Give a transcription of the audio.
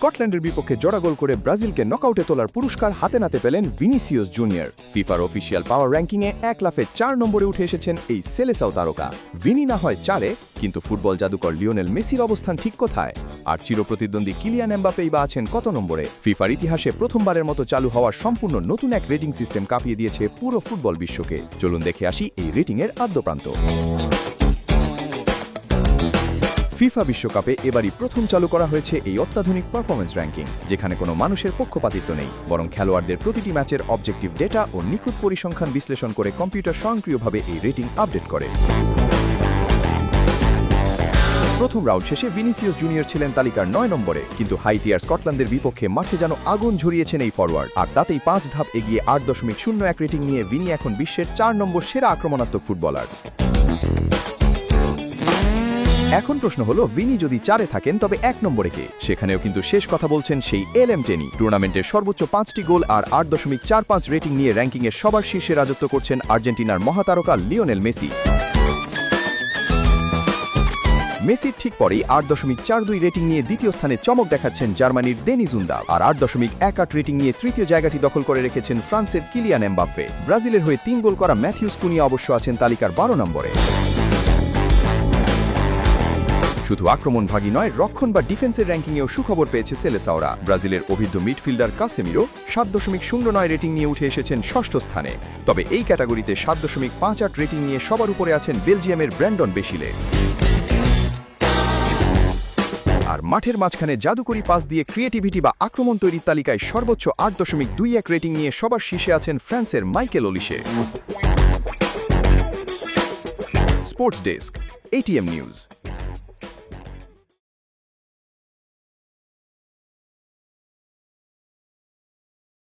স্কটল্যান্ডের বিপক্ষে জোড়া গোল করে ব্রাজিলকে নকআউটে তোলার পুরস্কার হাতে নাতে পেলেন ভিনিসিয়াস জুনিয়র। ফিফার অফিসিয়াল পাওয়ার র্যাঙ্কিংয়ে 1 লাফে 4 নম্বরে উঠে এসেছেন এই সেলেসাও তারকা। ভিনি না হয় 4-এ, কিন্তু ফুটবল জাদুকর লিওনেল মেসির অবস্থান ঠিক কোথায়? আর চিরপ্রতিদ্বন্দ্বী কিলিয়ান এমবাপ্পেই বা আছেন কত নম্বরে? ফিফার ইতিহাসে প্রথমবারের মতো চালু হওয়ার সম্পূর্ণ নতুন এক রেটিং সিস্টেম কাঁপিয়ে দিয়েছে পুরো ফুটবল বিশ্বকে। চলুন দেখে আসি এই রেটিংয়ের আদ্যপ্রান্ত। ফিফা বিশ্বকাপে এবারই প্রথম চালু করা হয়েছে এই অত্যাধুনিক পারফরম্যান্স র্যাঙ্কিং, যেখানে কোনো মানুষের পক্ষপাতিত্ব নেই, বরং খেলোয়াড়দের প্রতিটি ম্যাচের অবজেক্টিভ ডেটা ও নিখুঁত পরিসংখ্যান বিশ্লেষণ করে কম্পিউটার স্বয়ংক্রিয়ভাবে এই রেটিং আপডেট করে। প্রথম রাউন্ড শেষে ভিনিসিয়াস জুনিয়র ছিলেন তালিকার 9 নম্বরে, কিন্তু হাইতিয়ার স্কটল্যান্ডের বিপক্ষে মাঠে যেন আগুন ঝরিয়েছেন এই ফরওয়ার্ড, আর তাতেই 5 ধাপ এগিয়ে 8.01 রেটিং নিয়ে ভিনি এখন বিশ্বের 4 নম্বর সেরা আক্রমণাত্মক ফুটবলার। এখন প্রশ্ন হলো, ভিনি যদি 4-এ থাকেন তবে 1 নম্বরে কে? সেখানেও কিন্তু শেষ কথা বলছেন সেই এলএম টেনি। টুর্নামেন্টের সর্বোচ্চ 5টি গোল আর 8.45 রেটিং নিয়ে র্যাঙ্কিংয়ে সবার শীর্ষে রাজত্ব করছেন আর্জেন্টিনার মহাতারকা লিওনেল মেসি। মেসির ঠিক পরেই 8.42 রেটিং নিয়ে দ্বিতীয় স্থানে চমক দেখাচ্ছেন জার্মানির দেনিস উন্দাভ, আর 8.18 রেটিং নিয়ে তৃতীয় জায়গাটি দখল করে রেখেছেন ফ্রান্সের কিলিয়ান এমবাপ্পে। ব্রাজিলের হয়ে 3 গোল করা ম্যাথিউস কুনিয়া অবশ্য আছেন তালিকার 12 নম্বরে। শুধু আক্রমণভাগী নয়, রক্ষণ বা ডিফেন্সের র্যাঙ্কিংয়েও সুখবর পেয়েছে সেলেসাওরা। ব্রাজিলের অভিজ্ঞ মিডফিল্ডার কাসেমিরো 7.09 রেটিং নিয়ে উঠে এসেছেন 6ষ্ঠ স্থানে। তবে এই ক্যাটাগরিতে 7.58 রেটিং নিয়ে সবার উপরে আছেন বেলজিয়ামের ব্র্যান্ডন বেশিলে। আর মাঠের মাঝখানে জাদুকরি পাস দিয়ে ক্রিয়েটিভিটি বা আক্রমণ তৈরির তালিকায় সর্বোচ্চ 8.21 রেটিং নিয়ে সবার শীর্ষে আছেন ফ্রান্সের Michael Olise. Sports desk, ATM news.